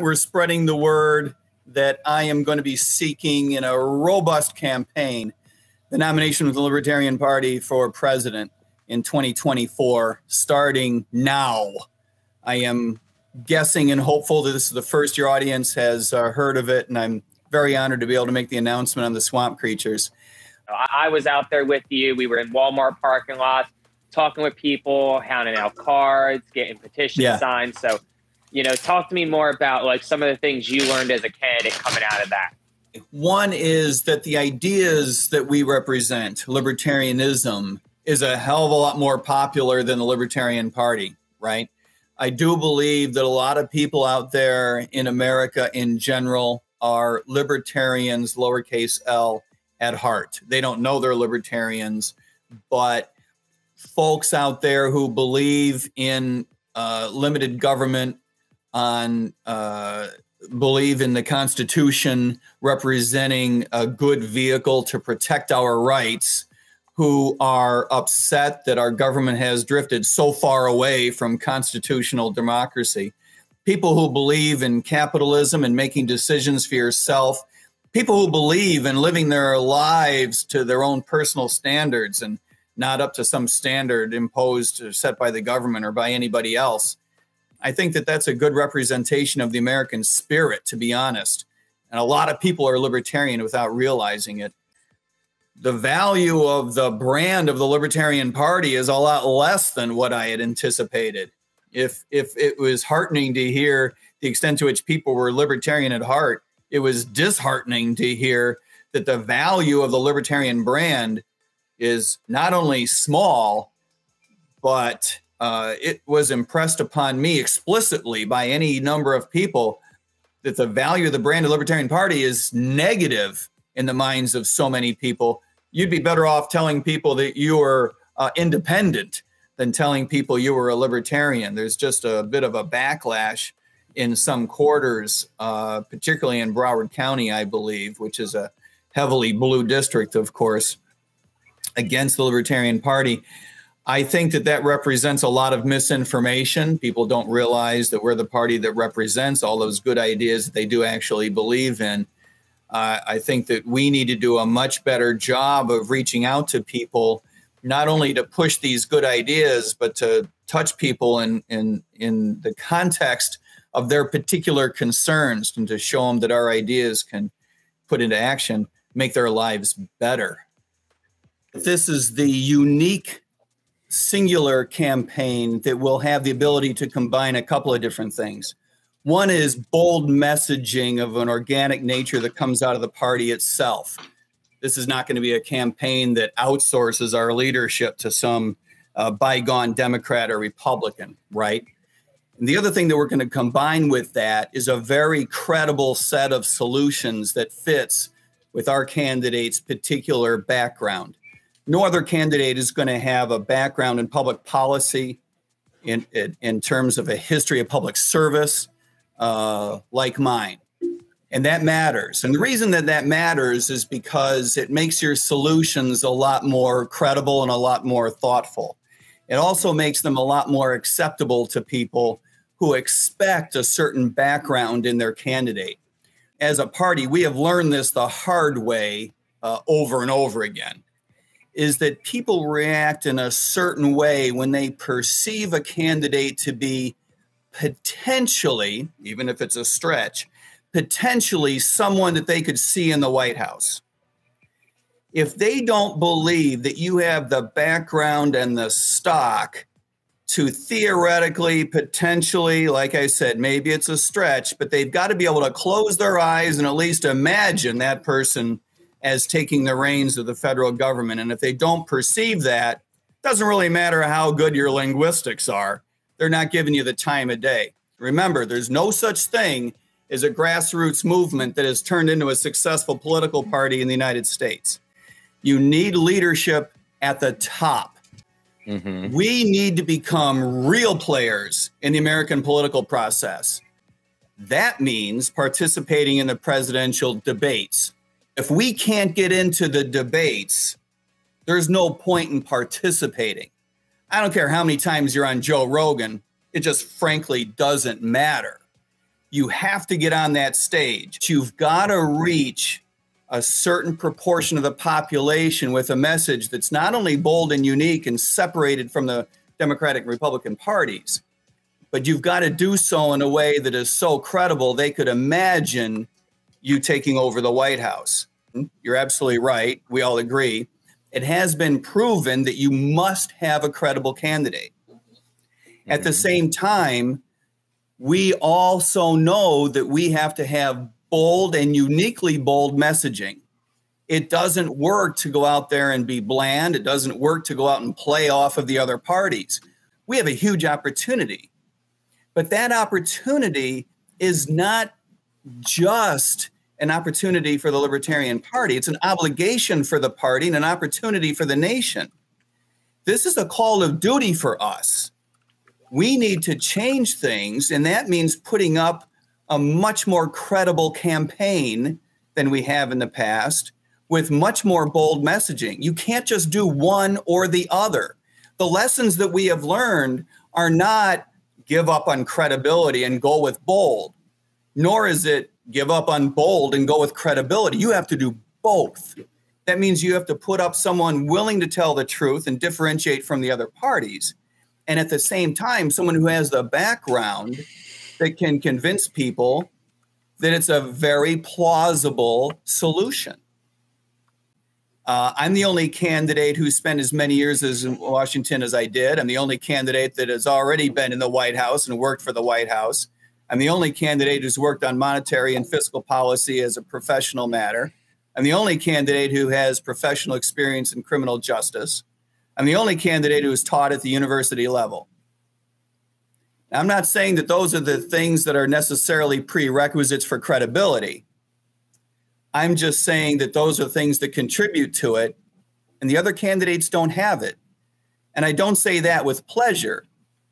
We're spreading the word that I am going to be seeking in a robust campaign the nomination of the Libertarian Party for president in 2024, starting now. I am guessing and hopeful that this is the first your audience has heard of it, and I'm very honored to be able to make the announcement on the Swamp Creatures. I was out there with you. We were in Walmart parking lots, talking with people, handing out cards, getting petition signs. So, you know, talk to me more about like some of the things you learned as a candidate coming out of that. One is that the ideas that we represent, libertarianism, is a hell of a lot more popular than the Libertarian Party, right? I do believe that a lot of people out there in America in general are libertarians, lowercase l, at heart. They don't know they're libertarians, but folks out there who believe in limited government, believe in the Constitution representing a good vehicle to protect our rights, who are upset that our government has drifted so far away from constitutional democracy, people who believe in capitalism and making decisions for yourself, people who believe in living their lives to their own personal standards and not up to some standard imposed or set by the government or by anybody else. I think that that's a good representation of the American spirit, to be honest. And a lot of people are libertarian without realizing it. The value of the brand of the Libertarian Party is a lot less than what I had anticipated. If it was heartening to hear the extent to which people were libertarian at heart, it was disheartening to hear that the value of the Libertarian brand is not only small, but it was impressed upon me explicitly by any number of people that the value of the brand of the Libertarian Party is negative in the minds of so many people. You'd be better off telling people that you were independent than telling people you were a libertarian. There's just a bit of a backlash in some quarters, particularly in Broward County, I believe, which is a heavily blue district, of course, against the Libertarian Party. I think that that represents a lot of misinformation. People don't realize that we're the party that represents all those good ideas that they do actually believe in. I think that we need to do a much better job of reaching out to people, not only to push these good ideas, but to touch people in the context of their particular concerns and to show them that our ideas can put into action, make their lives better. This is the unique singular campaign that will have the ability to combine a couple of different things. One is bold messaging of an organic nature that comes out of the party itself. This is not going to be a campaign that outsources our leadership to some bygone Democrat or Republican, right? And the other thing that we're going to combine with that is a very credible set of solutions that fits with our candidate's particular background. No other candidate is going to have a background in public policy in terms of a history of public service like mine. And that matters. And the reason that that matters is because it makes your solutions a lot more credible and a lot more thoughtful. It also makes them a lot more acceptable to people who expect a certain background in their candidate. As a party, we have learned this the hard way over and over again, is that people react in a certain way when they perceive a candidate to be potentially, even if it's a stretch, potentially someone that they could see in the White House. If they don't believe that you have the background and the stock to theoretically, potentially, like I said, maybe it's a stretch, but they've got to be able to close their eyes and at least imagine that person as taking the reins of the federal government. And if they don't perceive that, it doesn't really matter how good your linguistics are. They're not giving you the time of day. Remember, there's no such thing as a grassroots movement that has turned into a successful political party in the United States. You need leadership at the top. Mm-hmm. We need to become real players in the American political process. That means participating in the presidential debates. If we can't get into the debates, there's no point in participating. I don't care how many times you're on Joe Rogan. It just frankly doesn't matter. You have to get on that stage. You've got to reach a certain proportion of the population with a message that's not only bold and unique and separated from the Democratic and Republican parties, but you've got to do so in a way that is so credible they could imagine you taking over the White House. You're absolutely right. We all agree. It has been proven that you must have a credible candidate. At the same time, we also know that we have to have bold and uniquely bold messaging. It doesn't work to go out there and be bland. It doesn't work to go out and play off of the other parties. We have a huge opportunity. But that opportunity is not just an opportunity for the Libertarian Party. It's an obligation for the party and an opportunity for the nation. This is a call of duty for us. We need to change things, and that means putting up a much more credible campaign than we have in the past with much more bold messaging. You can't just do one or the other. The lessons that we have learned are not give up on credibility and go with bold, nor is it give up on bold and go with credibility. You have to do both. That means you have to put up someone willing to tell the truth and differentiate from the other parties. And at the same time, someone who has the background that can convince people that it's a very plausible solution. I'm the only candidate who spent as many years in Washington as I did. I'm the only candidate that has already been in the White House and worked for the White House. I'm the only candidate who's worked on monetary and fiscal policy as a professional matter. I'm the only candidate who has professional experience in criminal justice. I'm the only candidate who is taught at the university level. Now, I'm not saying that those are the things that are necessarily prerequisites for credibility. I'm just saying that those are things that contribute to it, and the other candidates don't have it. And I don't say that with pleasure.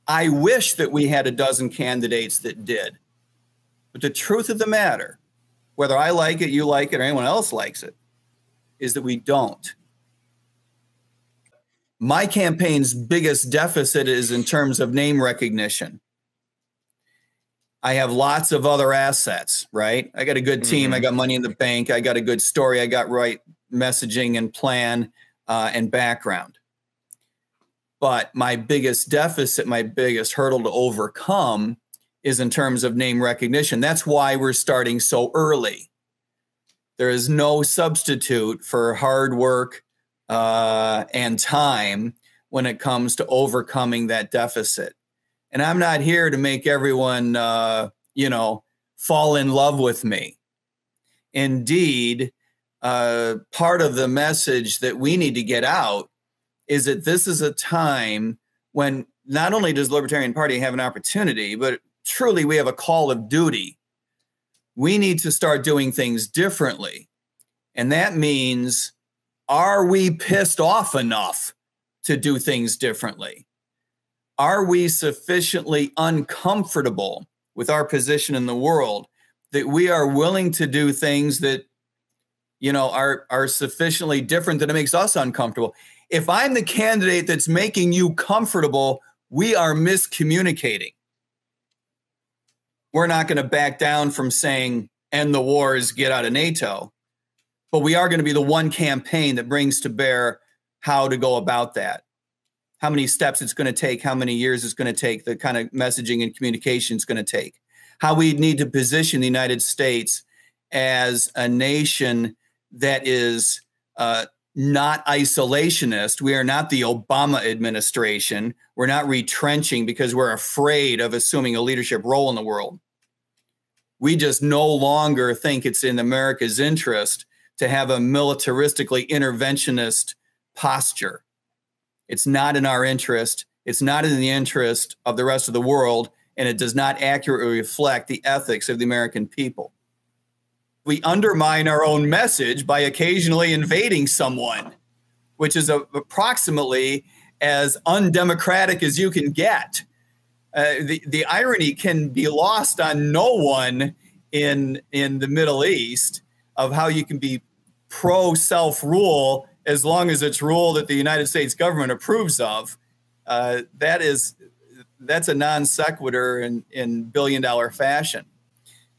I wish that we had a dozen candidates that did. But the truth of the matter, whether I like it, you like it, or anyone else likes it, is that we don't. My campaign's biggest deficit is in terms of name recognition. I have lots of other assets, right? I got a good team. I got money in the bank. I got a good story. I got right messaging and plan and background. But my biggest deficit, my biggest hurdle to overcome is in terms of name recognition. That's why we're starting so early. There is no substitute for hard work and time when it comes to overcoming that deficit. And I'm not here to make everyone, fall in love with me. Indeed, part of the message that we need to get out is that this is a time when not only does the Libertarian Party have an opportunity, but truly we have a call of duty. We need to start doing things differently. And that means, are we pissed off enough to do things differently? Are we sufficiently uncomfortable with our position in the world that we are willing to do things that, are sufficiently different that it makes us uncomfortable? If I'm the candidate that's making you comfortable, we are miscommunicating. We're not going to back down from saying, end the wars, get out of NATO. But we are going to be the one campaign that brings to bear how to go about that. How many steps it's going to take, how many years it's going to take, the kind of messaging and communication it's going to take, how we need to position the United States as a nation that is not isolationist. We are not the Obama administration. We're not retrenching because we're afraid of assuming a leadership role in the world. We just no longer think it's in America's interest to have a militaristically interventionist posture. It's not in our interest. It's not in the interest of the rest of the world, and it does not accurately reflect the ethics of the American people. We undermine our own message by occasionally invading someone, which is approximately as undemocratic as you can get. The irony can be lost on no one in the Middle East of how you can be pro-self-rule as long as it's rule that the United States government approves of. That's a non sequitur in billion-dollar fashion.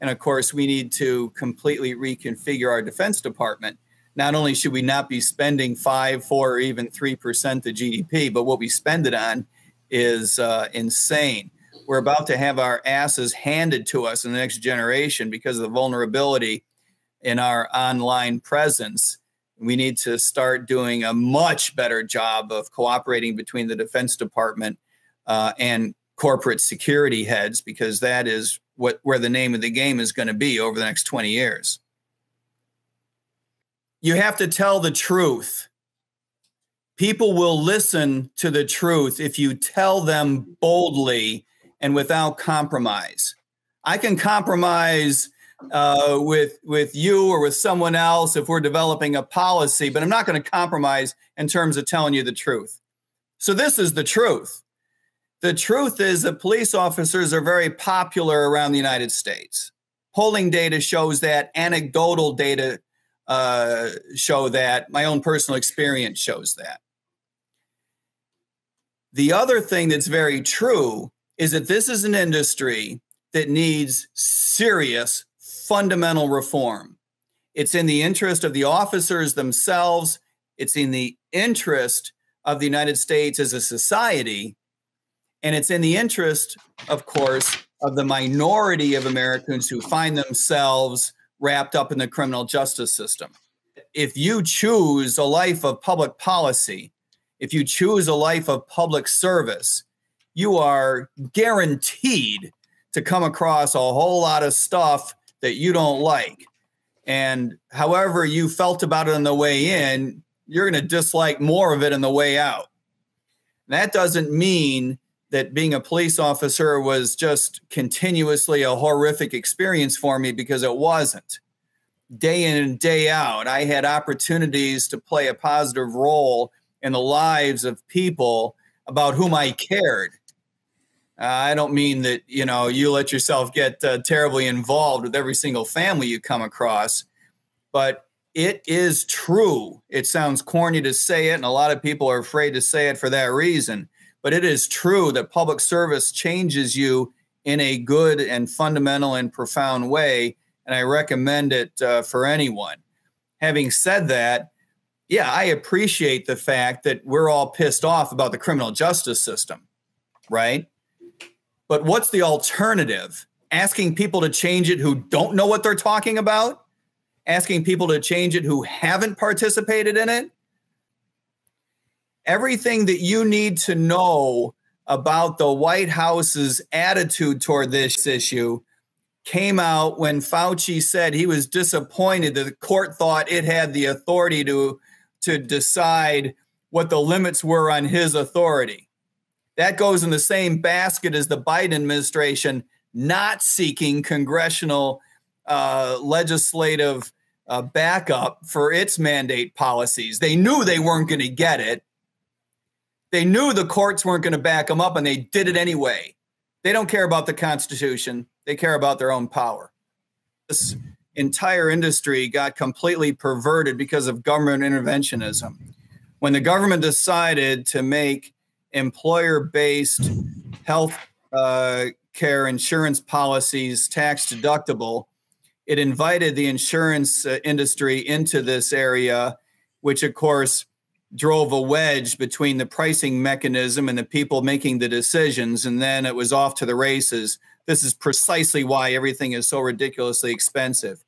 And of course, we need to completely reconfigure our Defense Department. Not only should we not be spending 5, 4, or even 3% of GDP, but what we spend it on is insane. We're about to have our asses handed to us in the next generation because of the vulnerability in our online presence. We need to start doing a much better job of cooperating between the Defense Department and corporate security heads, because that is where the name of the game is going to be over the next 20 years. You have to tell the truth. People will listen to the truth if you tell them boldly and without compromise. I can compromise with you or with someone else if we're developing a policy, but I'm not going to compromise in terms of telling you the truth. So this is the truth. The truth is that police officers are very popular around the United States. Polling data shows that. Anecdotal data show that. My own personal experience shows that. The other thing that's very true is that this is an industry that needs serious fundamental reform. It's in the interest of the officers themselves. It's in the interest of the United States as a society. And it's in the interest, of course, of the minority of Americans who find themselves wrapped up in the criminal justice system. If you choose a life of public policy, if you choose a life of public service, you are guaranteed to come across a whole lot of stuff that you don't like. And however you felt about it on the way in, you're going to dislike more of it on the way out. That doesn't mean that being a police officer was just continuously a horrific experience for me, because it wasn't. Day in and day out, I had opportunities to play a positive role in the lives of people about whom I cared. I don't mean that, you let yourself get terribly involved with every single family you come across, but it is true. It sounds corny to say it, and a lot of people are afraid to say it for that reason, but it is true that public service changes you in a good and fundamental and profound way, and I recommend it for anyone. Having said that, yeah, I appreciate the fact that we're all pissed off about the criminal justice system, right? But what's the alternative? Asking people to change it who don't know what they're talking about? Asking people to change it who haven't participated in it? Everything that you need to know about the White House's attitude toward this issue came out when Fauci said he was disappointed that the court thought it had the authority to decide what the limits were on his authority. That goes in the same basket as the Biden administration not seeking congressional legislative backup for its mandate policies. They knew they weren't going to get it. They knew the courts weren't going to back them up, and they did it anyway. They don't care about the Constitution. They care about their own power. This entire industry got completely perverted because of government interventionism. When the government decided to make employer-based health care insurance policies tax deductible, it invited the insurance industry into this area, which of course drove a wedge between the pricing mechanism and the people making the decisions, and then it was off to the races. This is precisely why everything is so ridiculously expensive.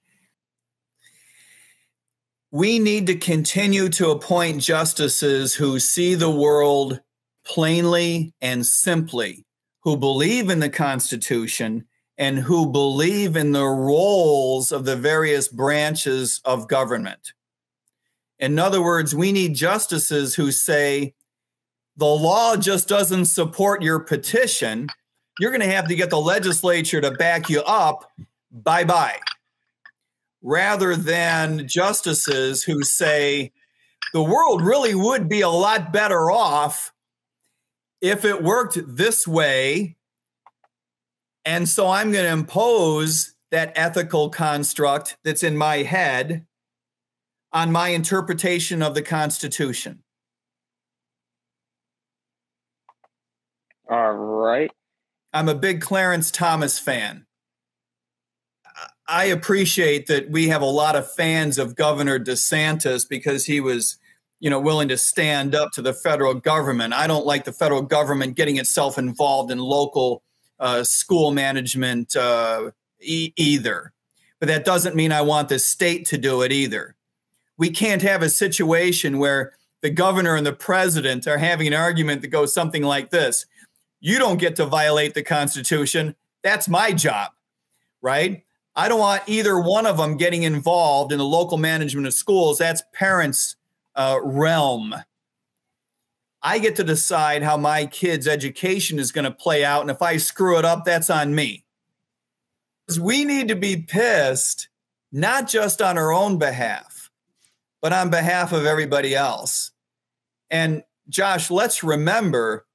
We need to continue to appoint justices who see the world plainly and simply, who believe in the Constitution and who believe in the roles of the various branches of government. In other words, we need justices who say, the law just doesn't support your petition. You're going to have to get the legislature to back you up. Bye-bye. Rather than justices who say, the world really would be a lot better off if it worked this way, and so I'm going to impose that ethical construct that's in my head on my interpretation of the Constitution. All right. I'm a big Clarence Thomas fan. I appreciate that we have a lot of fans of Governor DeSantis because he was, willing to stand up to the federal government. I don't like the federal government getting itself involved in local school management either. But that doesn't mean I want the state to do it either. We can't have a situation where the governor and the president are having an argument that goes something like this. You don't get to violate the Constitution. That's my job, right? I don't want either one of them getting involved in the local management of schools. That's parents' realm. I get to decide how my kid's education is going to play out. And if I screw it up, that's on me. We need to be pissed, not just on our own behalf, but on behalf of everybody else. And Josh, let's remember,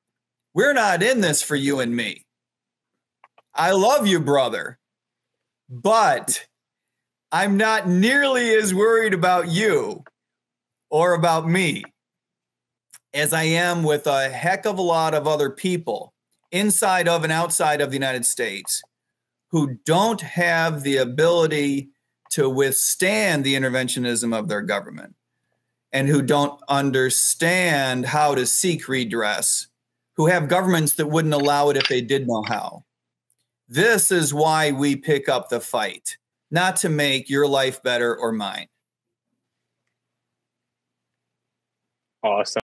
we're not in this for you and me. I love you, brother, but I'm not nearly as worried about you or about me as I am with a heck of a lot of other people inside of and outside of the United States who don't have the ability to withstand the interventionism of their government and who don't understand how to seek redress, who have governments that wouldn't allow it if they did know how. This is why we pick up the fight, not to make your life better or mine. Awesome.